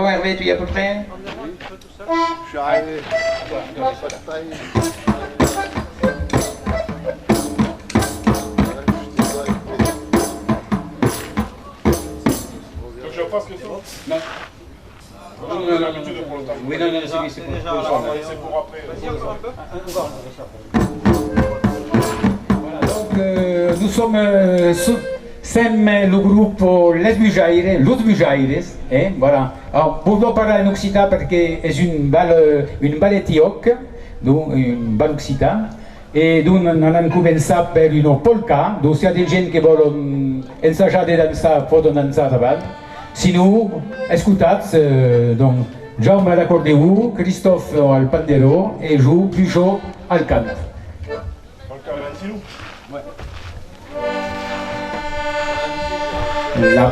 Hervé, tu y es à peu près? Je suis arrivé. Je passe le son. Non. Oui, non, non, c'est pour C'est pour après. Voilà, donc nous sommes le groupe Les Bujaires, hein, voilà. Alors, pour parler en occitan parce que c'est une balle éthioque, donc une balle occitane. Et donc, on a commencé par une polka, donc s'il y a des gens qui veulent essayer de danser, il faut danser avant. Sinon, écoutez, donc, Jaume à l'accordéon, Christophe al pandero et joue Pujo al cant. La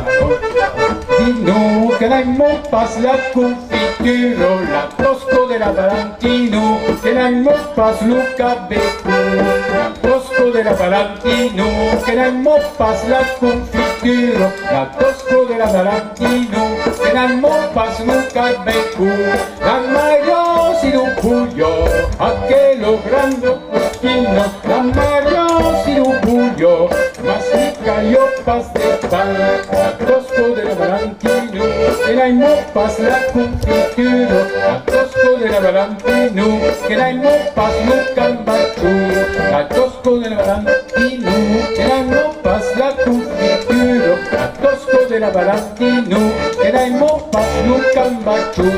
Valentino, que l'animo passe la confiture, la Tosco de la Valentino, que l'animo passe le cabeco, la Tosco de la Valentino, que l'animo passe la confiture, la Tosco de la Valentino, que l'animo passe le cabeco, la Mario si lo puglio, aquello grande cucchino, la Mario si lo puglio, ma si cayó pas de pan. La Tosco de la Valentino, que la pas la confiture, la Tosco de la Valentino, que la pas le cambacho, la Tosco de la Valentino, que la pas la confiture, la Tosco de la Valentino, que la pas le cambacho,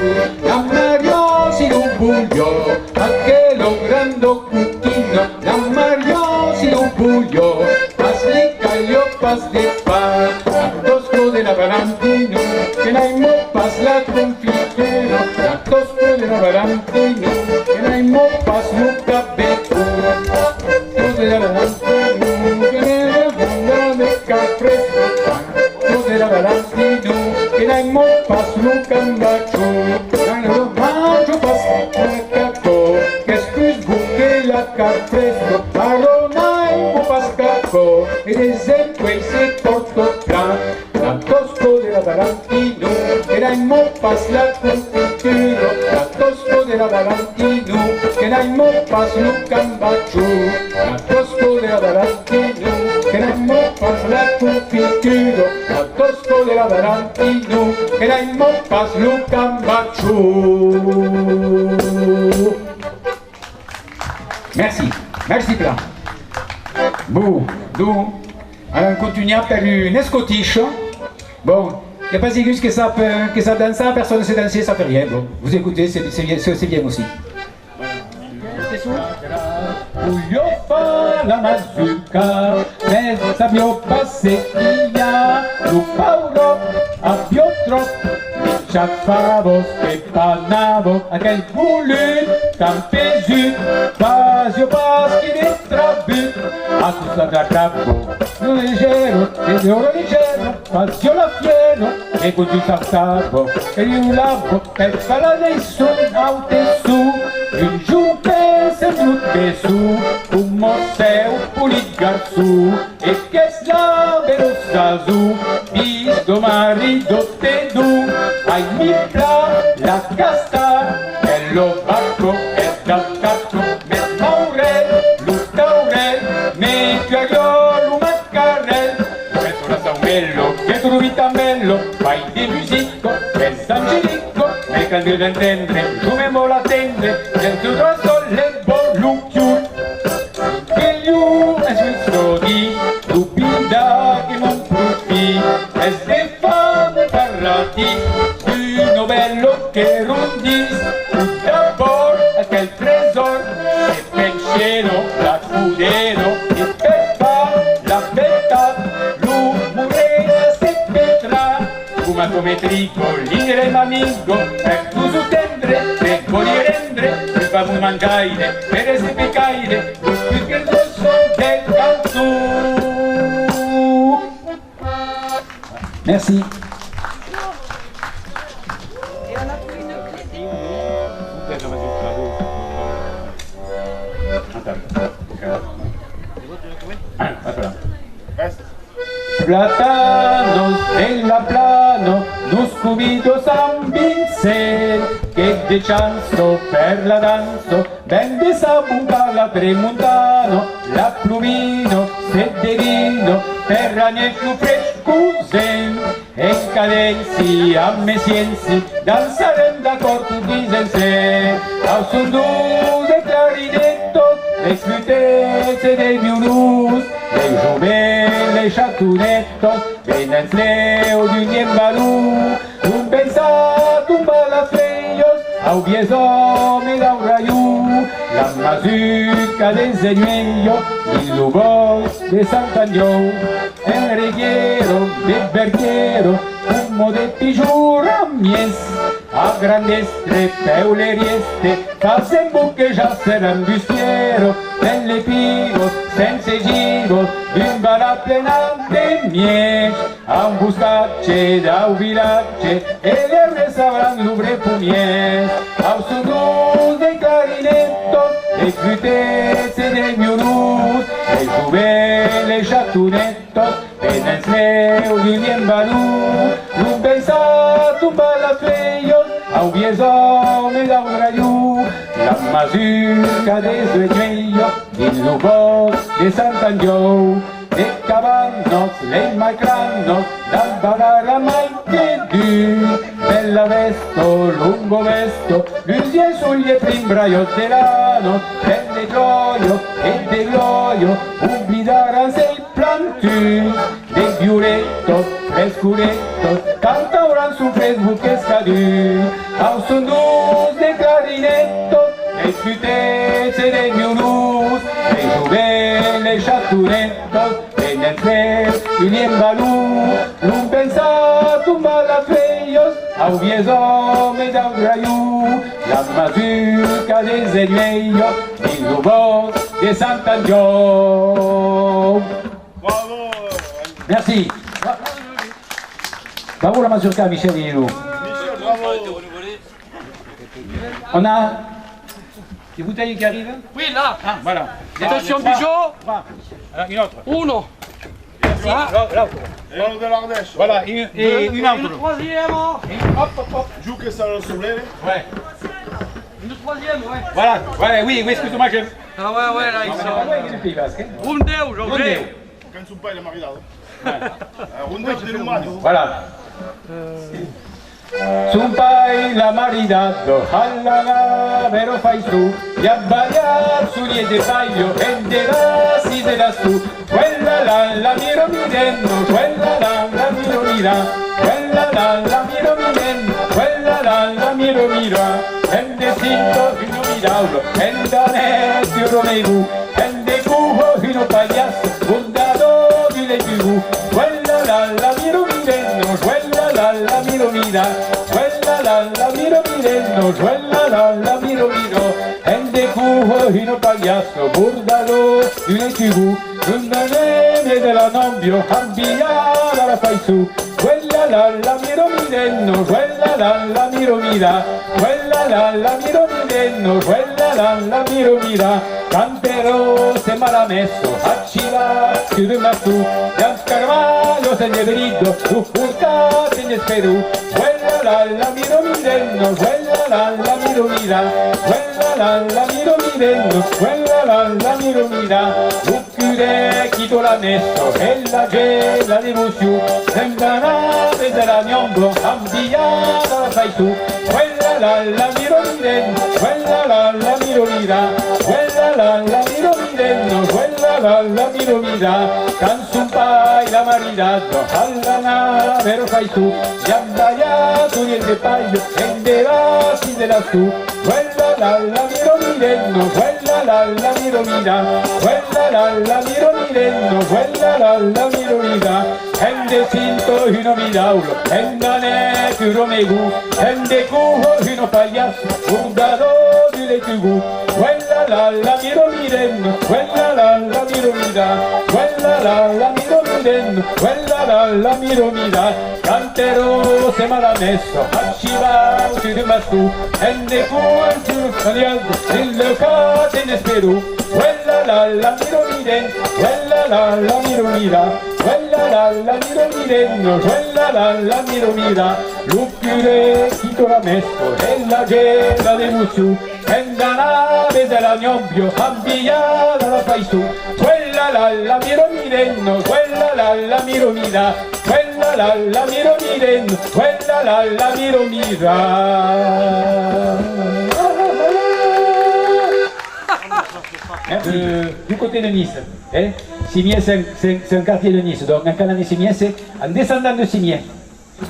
la Mario si lo buio, aquello grande cucchino, la Mario si lo buio, pas le cayó pas de pan. Tosco de la Valentino, que la pas la confiture, la Tosco de la Valentino, que la pas le cabeco, Tosco de la Valentino, que la banda de cafresco, Tosco de la Valentino, que la pas le cambacho, la mancho pas el caco, que excuse buque la cafresco, aronai o pascaco, e esempio se porto plan. La Tosco de la Valentino, que la pas la confiture, la Tosco de la Valentino, que la pas le cambacho, la Tosco de la Valentino, que la pas la confiture, la Tosco de la Valentino, que la pas le cambacho. Merci plein. Bon, donc, on continue par une scottish. Bon, il n'y a pas juste que ça danse, personne ne sait danser, ça fait rien. Bon, vous écoutez, c'est bien aussi. Io fa la mazurka, mais sabio passeria, lu Paolo a Piotro, Ciaffavo, Stepanavo, aquel voulu, Campesu, Pasio Paschi de Trabut, a tu sabra capo, lo leggero, e oro leggero, Pasio la fieno, e con giù saltavo, e io lavo, e falla nessun autesu, un giunte se brutte su, un mosseo puligarsu, e che slavero stasu, visto marido te du, ai mi pla la casta, e lo bacco e dal cacco, me maurel, lu taurel, me fiagliolo maccarel, metto la saumello, che tu vitamello, fai di musico, e s'angelico, me candre d'entendre, come mo la tendre, senza trasso le volucchiu, che gli è svisto di, stupida che non profi, e se fame parlati, un bello che rondis, tout d'abord, quel trésor, e pensiero, la scudero, e per fa, la fetta, l'umore se petra, come trico, l'ingre mamingo, per tu su tendre, per poi rendre, per farmi mangiare, per essere peccaire, più che il rosso del canzù. Merci. Platanos en la plano, nos cubidos ambins, che de chanzo per la danzo, ben de sabuca la premontano, la plumino, sederino, per ragnet più frescusen, e cadenzi a mesiensi, danzarem d'accordo tu disense, au sundu de clarinetto, le fluteze dei violus, les jumelles, les chatonettos, venens leo d'un niembalú, un pensat, un balafeios, au vies homes d'au raiú, la mazuca de zenuello, il lugos de Sant'Agnò, el reguero de Berguero, humo de pijura mies, a grandestre peulerieste, facem buquejar l'angustiero, nelle pigos, sense gigos, d'un bala plena de miech, a un buscacce d'au vilatge, e le resabran lubre pumies, au sudus de clarinettos, le fluteze de violus, le juvels, le chatonettos, venens leu d'un niembalú, l'un pensat, un balafeios, au vies homes d'au raiú, la mazuca de sueñuello, il lugos de Sant'Agnò, de cabanos, le macranos, dal badara mai che du, bella vesto, lungo vesto, lusie sugli primbraios delano, prende gioio e de gloio, ubidaran sei plantus, de violettos, frescurettos, cantauran su Facebook escadu, au sundus de clarinettos, les fluteze de violus, les juvels, les chatonettos, venens leu d'un niembalú, l'un pensat, un balafeios, au vies homes d'au raiú, la mazuca de zenuello, il lugos de Sant'Agnò. Bravo. Merci. Bravo la mazurka, Michel Guilou. Michel, bravo. On a des bouteilles qui arrivent. Oui, là. Ah, voilà. Attention, Trois. Bijou. Trois. Alors, une autre. Uno. Là, là. Et on de l'Ardèche. Voilà, une Et autre. une troisième. Hop, hop, hop. Giù che sarà il sole. Ouais. Une troisième, ouais. Voilà, ouais, oui, oui, excuse-moi, je... Ah ouais, là, ils Ouais, sont. il est du Pays Basque, hein. Rundé aujourd'hui. Rondeo. Quand tu parles marinato. Rondeo di Lumano. Voilà. Zumpai la maridado, halala, vero fai su, y a bailar su de paio, enteras y de las tu, quella la miro mirendo, quella la miro mira, quella la miro mirendo, quella la miro mira, en de cinto fino miraulo, en danese romeu, en de cubo fino payaso, fundado di le più, quella la miro mirendo, quella la miro mira, quella la miro mirendo, quella la miro miro, en de cubo fino payaso, burdado di le più, un danese della nombio, cambiata la fai su, quella la miro mirendo, quella la miro mira, quella la miro mirendo, quella la miro mira, canterò se malamesso, accila, chiudema su, Gian Carvalho se ne veritto, urca se ne speru, quella la miro mirendo, quella la miro mira, quella la miro mirendo, quella la miro mira, uccide chi tu l'ha messo, e la gela di Musiu, sembra nave della Niombo, cambiata la fai tu, quella la miro mirendo, quella la miro mira, quella la miro mirendo, quella la miro mira, canzumpai la maridato, alla nave lo fai tu, gli abbagliato niente paio, enderasi della tu, quella la miro mirendo, quella la miro mira, quella la miro mirendo, quella la miro mira, ende cinto hino miraulo, endane tu romegu, ende cubo hino pagliasso, urdado di le tugu, quella la miro mirendo, quella la miro mira, quella la miro mireno, quella la miro mira, cantero se me l'ha messo, facciva su di mastu, e ne fu di altro, il locate ne spero, quella la miro mireno, quella la miro mira, quella la miro mireno, quella la miro mira, l'uccure chi te l'ha messo, e la gela de musu, e la nave della gnobbio, cambiata la fai su, quella la miro mireno, quella la miro mira, quella la miro mireno, quella la miro mira. Du côté de Nice, Cimiez c'est un quartier de Nice, donc un canal de Cimiez c'est en descendant de Cimiez.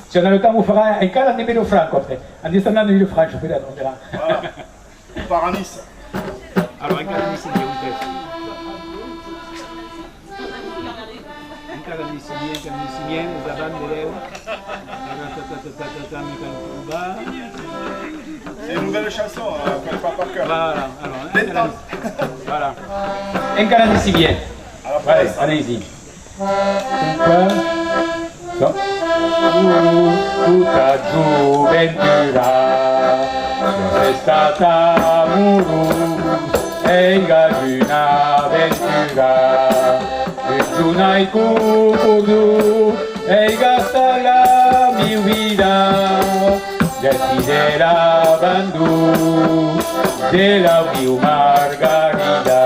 Si on a le temps, on fera un canal de Villefranche après, en descendant de Villefranche, peut-être, on verra. Voilà. On part à Nice. Alors, un canal ici, bien, vous faites. Un canal ici, bien, vous avez un élève. C'est une nouvelle chanson, on ne connaît pas par cœur. Voilà, alors, un canal. Voilà. Un canal de Cimiez. Alors, Allez, allez-y. Tutta giuventura è stata e un'avventura e giunai cucudu e gasta la mia vita desideravando della mia margarita.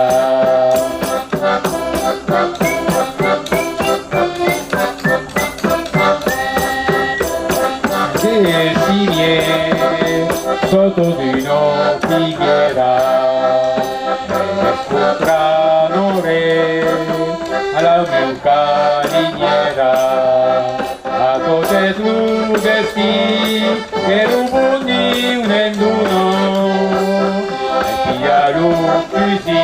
Sotto di una fighiera e scontrano re alla mia cariniera a cose tu vesti che rubuni un enduno e piglialo così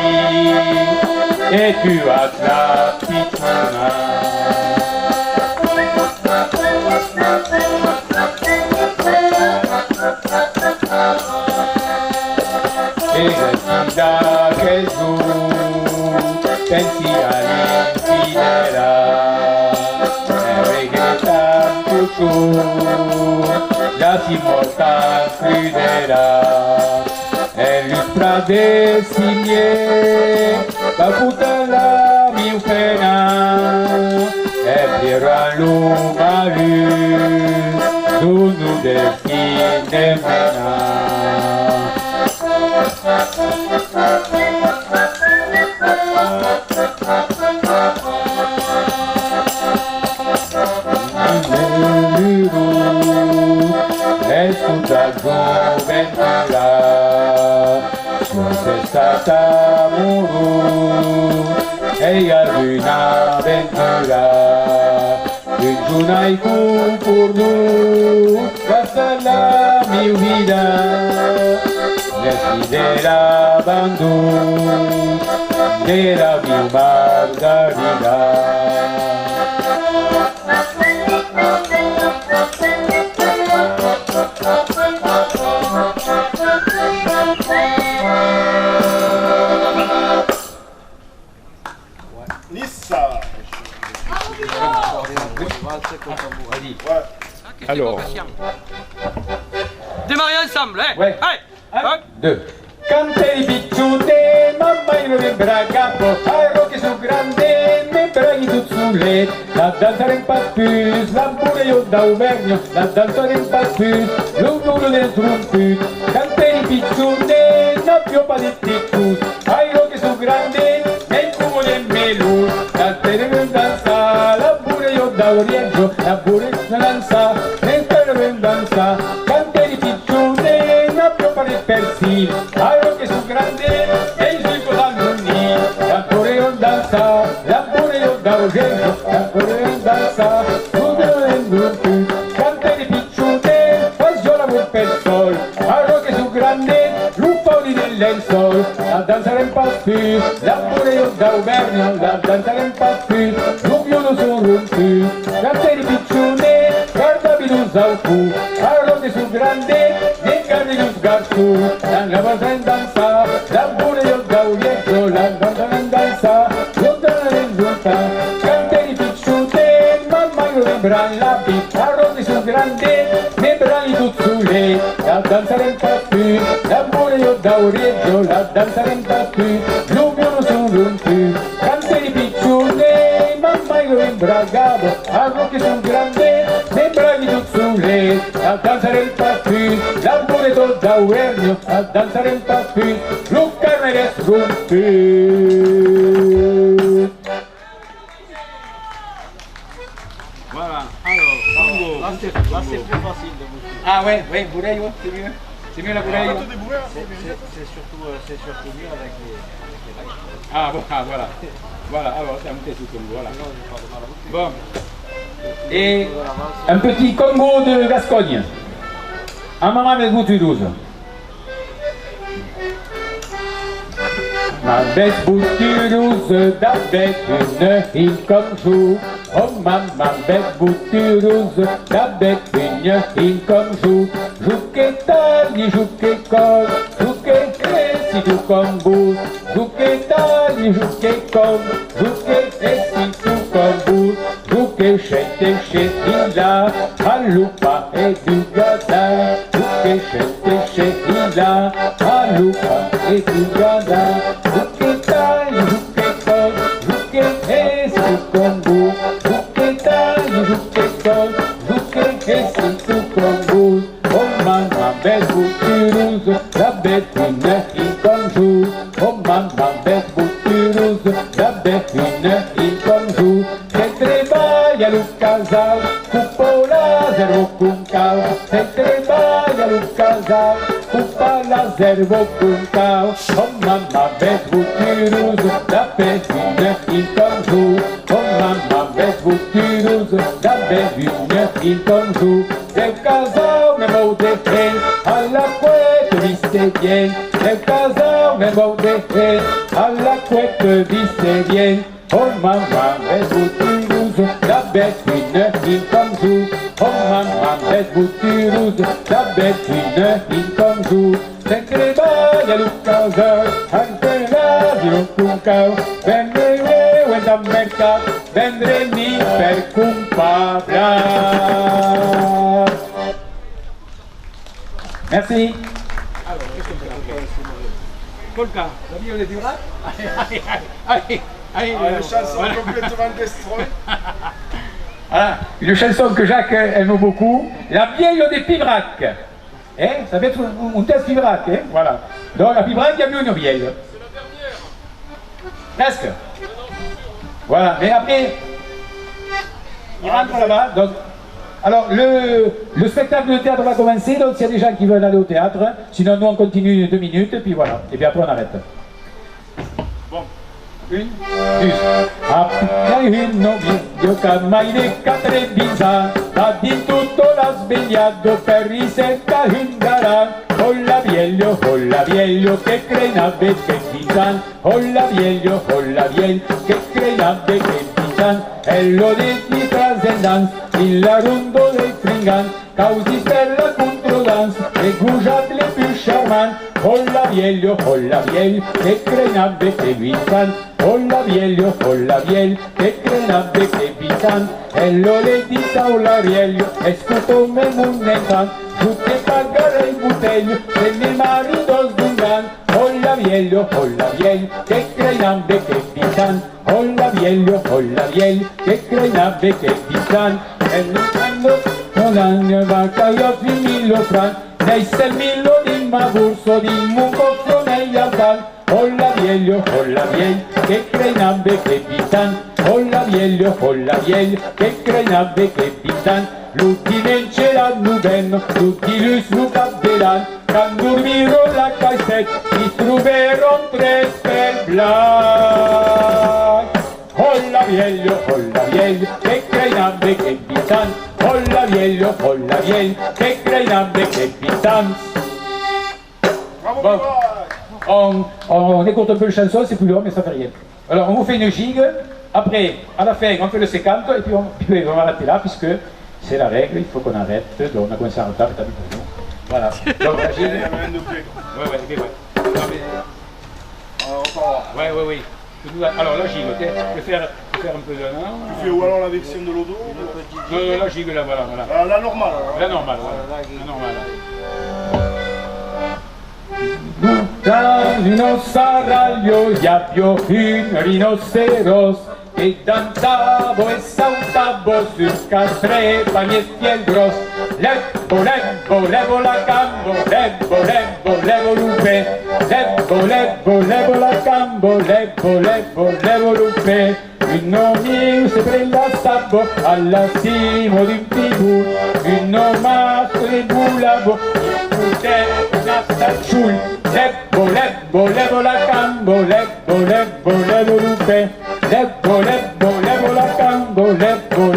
e tu la pittura. Da Gesù pensi all'infinera e regrettando tu la si morta crudera e l'ustra de Cimiez va puta la mia pena e pira l'umaru d'unu destin de mena. È tutta gioventù, non sei stata muru, e un'avventura, un giunai per tu, basta la mia vita. Desideravando della mia margarita. Nice. Ouais. Alors. Démarrer ensemble, hein? Ouais. Allez! Un, deux. Canteri picciute, mamma io nonembra capo, aero che sono grande, me braghi tuzzule, la danzare in pappus, la pure io da Auvergne, la danzare in pappus, l'uno del trumput, canteri picciute, na pioppa di ticus, aero che sono grande, nel cubo del melu, la terre danza, la pure io da Orienzo, la pure io danza, nel terre danza, canteri picciute, na pioppa di persil, aero che sono grande, e il suo dall'unni, la pure io danza, la pure io da Orienzo, la pure io danza, l'uno del trumput, canteri picciute, faggiola per sol, aero che sono grande, l'uffoli del lençol, la danzare in pappus, la pure io da Auvergne, la danzare in pappus, l'uffolo sono rompu, canteri picciute, guardavi lo zaufu, aero che sono grande, ne carne lo sgarzu, la danza in danza, la pure io da Orienzo, la danza in danza, lontana in giunta, canteri picciute, la pizarrone sul grande, ne brani tuzzule, la danzarem più, l'amore io da orecchio, la danzarem più, l'umio sono più, canteri piccione, mamma io imbragavo, allo che sul grande, ne brani tuzzule, la danzarem più, l'amore io da orecchio, la danzarem più, Luca me ne Voilà, alors, Congo. Là, c'est plus facile de bouger. Ah ouais, ouais, bourreille, ouais, c'est mieux. C'est mieux la bourreille. Arrête de bourrer, hein. C'est surtout mieux avec les vagues. Ah, voilà. Voilà, alors c'est un petit Congo, voilà. Bon. Et un petit Congo de Gascogne. Un moment avec vous, Toulouse. Ma bête boutureuse d'avec une île comme jour. Oh ma bête boutureuse d'avec une île comme jour. Jouquet tali, jouquet col, jouquet si tout comme vous. Jouquet tali, jouquet comme, jouquet si tout comme vous. Jouquet chez Ila, Aloupa et du Gaza. Jouquet chez Ila, Aloupa et du Gaza. Jouquet tali, jouquet col, jouquet si tout comme vous. Jouquet tali, jouquet col, jouquet si tout comme vous. Oh ma bête boutureuse, la bête une île comme jour. Oh ma bête boutureuse, la bête une île comme jour. C'est très bas, y'a le casal, coupola, zéro puncao. C'est très bas, y'a le casal, coupola, zéro puncao. Oh ma bête boutureuse, la bête une île comme jour. Oh ma bête boutureuse, la bête une île comme jour. C'est casal, même au déchet, à la couette, viste bien. C'est casal, même au déchet, à la couette, viste bien. Oh maman, bête boutureuse, la bête une île comme jour. Oh maman, bête boutureuse, la bête une île comme jour. C'est que les balles, y'a le casal, anche la dio cuncao. Vendere, wenda merca, vendere mi per cumpabla. Merci. Alors, qu'est-ce qu'on fait? Polka, la vie, on est du rap. Allez, Ah, une chanson complètement destroy. Voilà, une chanson que Jacques aime beaucoup, La vieille des Pibrac. Hein, ça va être un test Pibrac, hein, voilà. Donc la Pibrac, il y a mieux une vieille. Presque. Voilà, mais après, il rentre là-bas, donc... Alors, le spectacle de théâtre va commencer, donc s'il y a des gens qui veulent aller au théâtre, sinon nous on continue 2 minutes, puis voilà, et puis après on arrête. Bon. Une, deux. Appena un io cammai de 4 ans, da di tutto l'ha svegliato per ricerca un garà. Hola vieglio, che crenave che pisan. Hola vieglio, che crenave che pisan. E lo detti trascendans, il rundo dei fringan, causis per la controdans, e gujat le più charmant. Hola vieglio, che crenave che pisan. Hola vieglio, che crenave che pisan. E lo detti saulariello, e scuto me munnetan. Tutte pagare il butello, se ne maridos dungan. Hola vieglio, che crenave che pisan. Hola vieglio, che crenave che pisan. E quando non hanno vaccaio più 1000 franc, nei 6.000 di Magurso, di Mucozzo negli altan. Hola vieglio, che crenave che pisan. Hola vieglio, che crenave che pisan. Tutti vinceranno ben, tutti lui su capderan. Quando dormirono la cassetta, si troveron 3 per black. Hola vieglio, che crenave che pisan. Hola vieglio, che crenave che pisan. Bravo, Bon. Pibrac. On écoute un peu le chanson, c'est plus long, mais ça fait rien. Alors, on vous fait une gigue. Après, à la fin, on fait le 50, et puis on va arrêter là, puisque c'est la règle, il faut qu'on arrête. Donc, on a commencé en retard, t'as vu pour nous. Voilà. Donc, la Il y gigue. avait un doublé. Ouais. Non, mais... On va voir. Oui. Alors, la gigue, je vais faire faire un peu de... Non, Tu fais ou alors la version de l'Odo non, la gigue, là, voilà. La normale. La normale, voilà. La normale. Dans un sarraglio gli appio un rinoceros che danzavo e saltavo sul castretta miei gros. Levo la cambo, levo lupe. Levo la cambo, levo lupe. Un mio se prende stabbo alla cima di un figur. Un maschio di bulabo, una stacciul. Levo la cambo, levo lupe. Levo la cambo, levo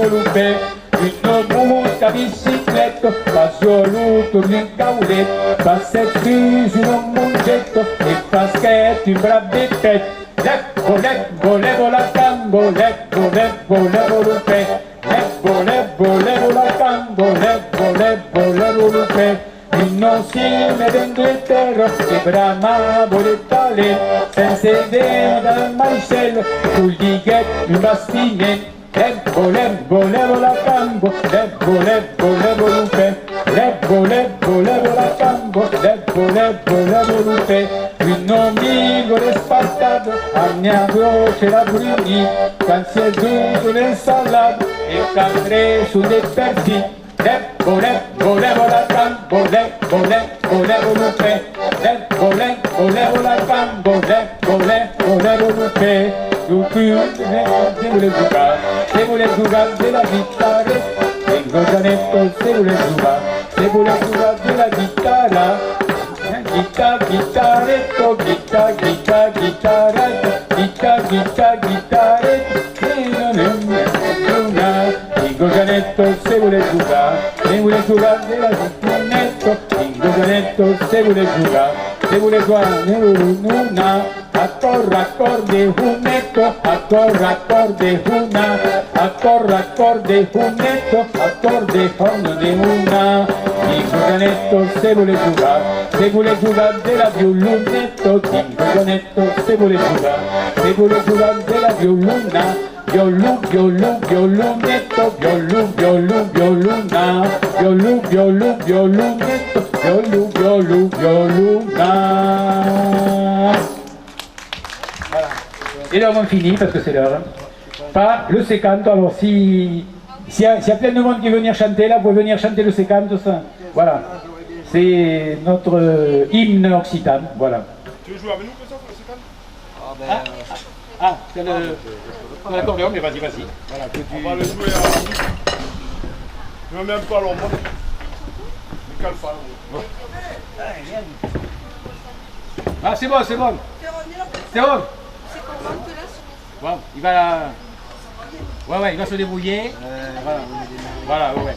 lupe. Une mousse à bicyclette, pas sur l'auto, bien caulé, pas cette fuse, un mongetto, et basket, une brave bête. Levo la cambo, levo lupe. Levo la cambo, levo lupe. Non si me d'Inghilterra che bramavo le tale, senza idea dal macello, sul dighetto un bastinet. Levo la cambo, levo lupe. Levo la cambo, levo lupe. Un amico rispartato a mia croce la bruni, quando si è giunto nel salato e cadrei sulle persi. Levo la cambo, levo lupe. Levo la cambo, levo lupe. Se vuole giocare della chitarra, tengo Gianetto, se vuole giocare della chitarra, chitarretto, chitarretto, e non è una. Tengo Gianetto, se vuole giocare della chitarretto, tengo Gianetto, se vuole giocare una. Accorde un netto, accorde una, accorde un netto, accorde una. Dico Gianetto se vuole giocare della violunetto, dico Gianetto se vuole giocare della violuna, violunetto, violunetto, violuna. Et là on finit parce que c'est l'heure. Pas le sécanto, alors s'il y a plein de monde qui veut venir chanter là, vous pouvez venir chanter le sécanto, ça. Voilà. C'est notre hymne occitan, voilà. Tu veux jouer avec nous comme ça pour le sécan? C'est l'accordéon, mais vas-y. Voilà, que tu... On va le jouer à... Je veux même pas l'ombre. Mais calme pas. Ah c'est bon. C'est bon. Bon, il va la... Ouais, il va se débrouiller. Voilà, ouais.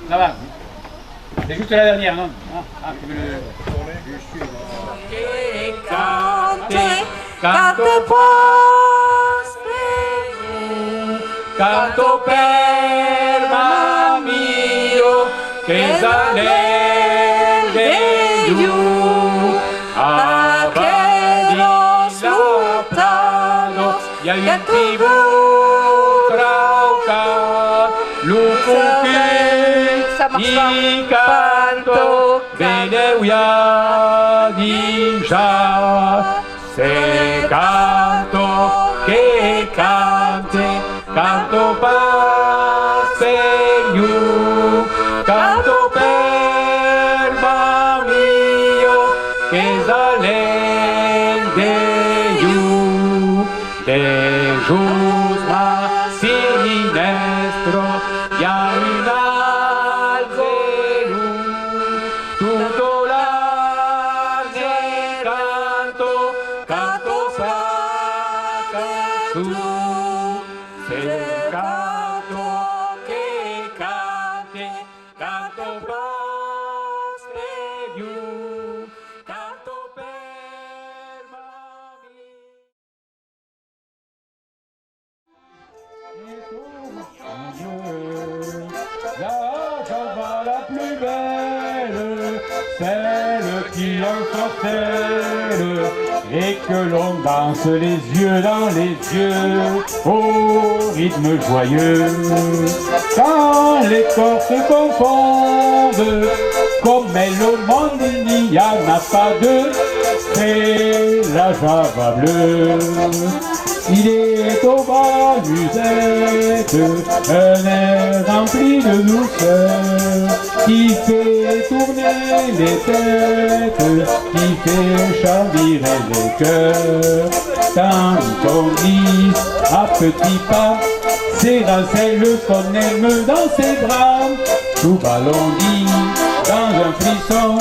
Ça va. C'est juste la dernière, non? Tu veux le... Canto per mio che sale giù a piedi lontano y a un tibù trauca lupo che canto bene uia di già se canto che canto per you, canto per mio che salen de you, de giusma sinestro, ya un alzelu, tutto l'arde canto sacca su. La java la plus belle, celle qui ensorcelle et que l'on danse les yeux dans les yeux au rythme joyeux. Quand les corps se confondent, comme le monde il n'y en a pas deux, c'est la Java bleue. Il est au bas musette, un air rempli de douceur, qui fait tourner les têtes, qui fait chavirer les cœurs. Tant qu'on glisse à petits pas, s'érancelle qu'on aime dans ses bras, tout ballondit dans un frisson,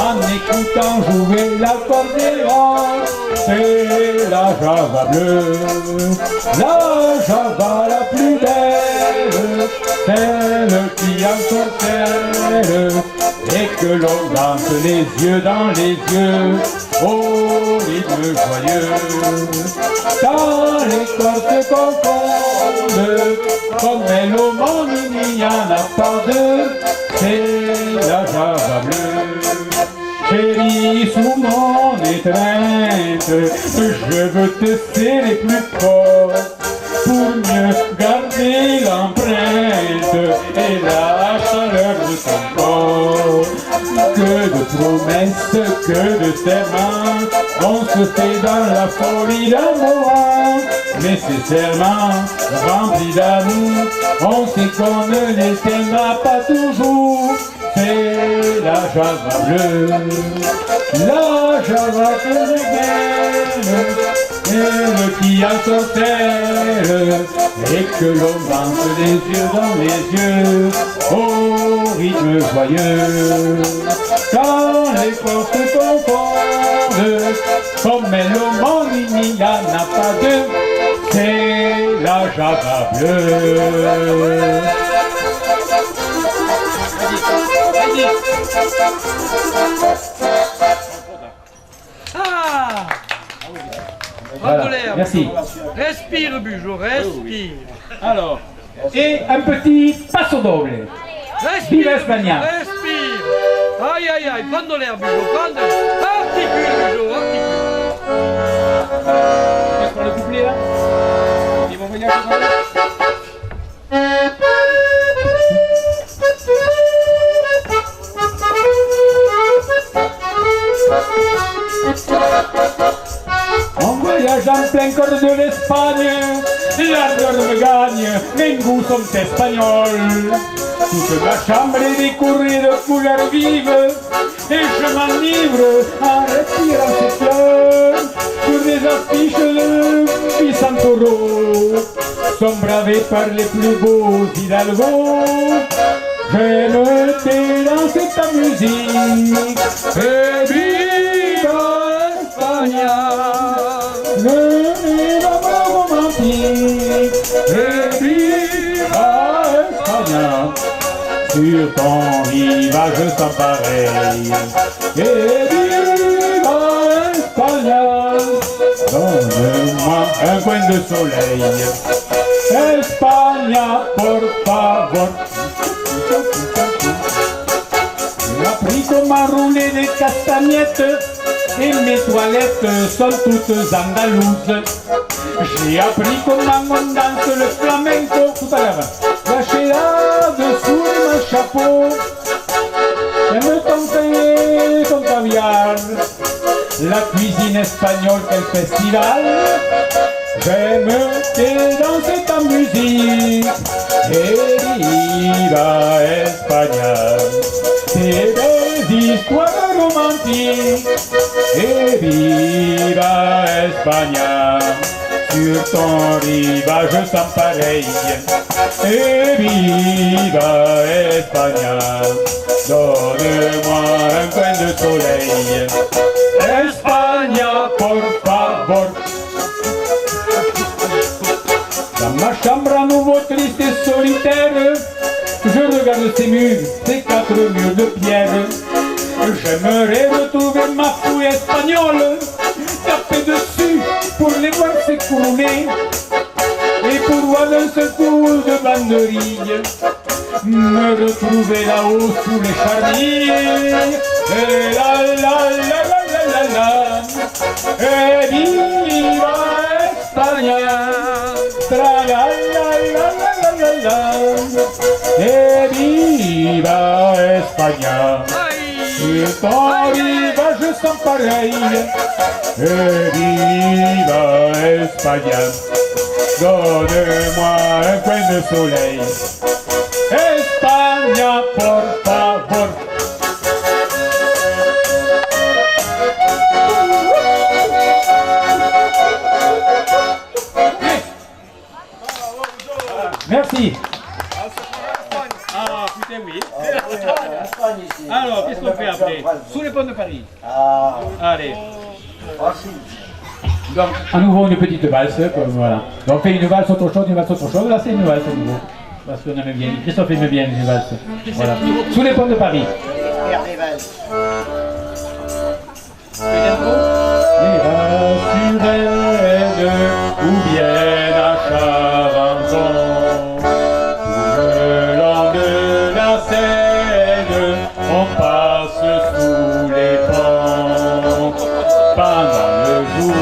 en écoutant jouer l'accordéon. C'est la Java bleue, la Java la plus belle, celle qui ensorcelle, et que l'on danse les yeux dans les yeux au rythme joyeux. Quand les corps se confondent, comme elle au monde il n'y en a pas deux, c'est la Java bleue. Chérie, sous mon étreinte, je veux te serrer plus fort pour mieux garder l'empreinte et la chaleur de ton corps. Que de promesses, que de serments, on se fait dans la folie d'amour, mais ces serments remplis d'amour, on sait qu'on ne les tiendra pas toujours. C'est la Java bleue, la Java que je gagne, elle qui ensorcelle, et que l'on danse les yeux dans les yeux au rythme joyeux. Quand les corps se confondent, comme elle au monde il n'y en a pas deux, c'est la Java bleue. Ah! Voilà. Prends de l'air. Merci. Respire, Bugeaud, respire. Alors, Et un petit passo doble. Respire, Vive Espagna. respire. Aïe, aïe, aïe, prends de l'air, Bugeaud, prends de l'air. Articule, Bugeaud, articule. on passe par le couplet là. Ils vont venir tout à l'heure. On voyage en plein cœur de l'Espagne, l'ardeur me gagne, mes goûts sont espagnols. Toute ma chambre est décorée de couleurs vives, et je m'enivre en respirant ces fleurs. Sur des affiches de Vicentoro, sont bravés par les plus beaux hidalgos. J'aime danser ta musique, et viva España. Le viva romantique, et viva España. Sur ton rivage sans pareil, et viva España. Donne-moi un coin de soleil, España, por favor. J'ai appris comment rouler des castagnettes et mes toilettes sont toutes andalouses. J'ai appris comment on danse le flamenco tout à l'heure. Lâché là-dessous de mon chapeau, j'aime ton pain et ton caviar, la cuisine espagnole, quel festival. J'aime danser ta musique, et viva España. Tes belles histoires romantiques, et viva España. Sur ton rivage sans pareil, et viva España. Donne-moi un coin de soleil, España, por favor. Dans ma chambre à nouveau triste et solitaire, je regarde ces murs, ces quatre murs de pierre. J'aimerais retrouver ma fouille espagnole, taper dessus pour les voir s'écouler, et pour voir d'un seul coup de banderille, me retrouver là-haut sous les charmilles. Et la la la la la la la. Et viva España, tra-la-la-la-la-la-la. Et viva España. Et quand viva je sens pareil. Et viva España. Donne-moi un coin de soleil. España, por favor. Merci. Ah, putain, oui. Alors, qu'est-ce qu'on fait après? Sous les ponts de Paris. Allez. Donc, à nouveau une petite valse, comme voilà. Donc, on fait une valse autre chose, une valse autre chose. Là, c'est une valse à nouveau. Parce qu'on aime bien. Christophe aime bien les valses. Voilà. Sous les ponts de Paris. Sur ou bien à Charenton, tout le long de la Seine, on passe sous les ponts. Pendant le jour,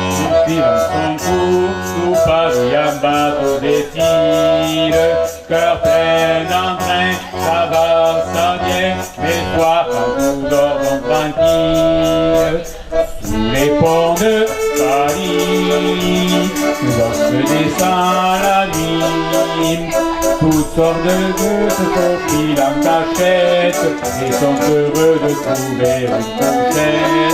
nous suivons son cours, sous Paris un bateau défile, cœur plein d'entrain, ça va, ça vient, mais toi, quand nous dormons tranquilles, sous les ponts de Paris, lorsque descend la nuit, toutes sortes de gueux se faufilent en cachette et sont heureux de trouver une fourchette.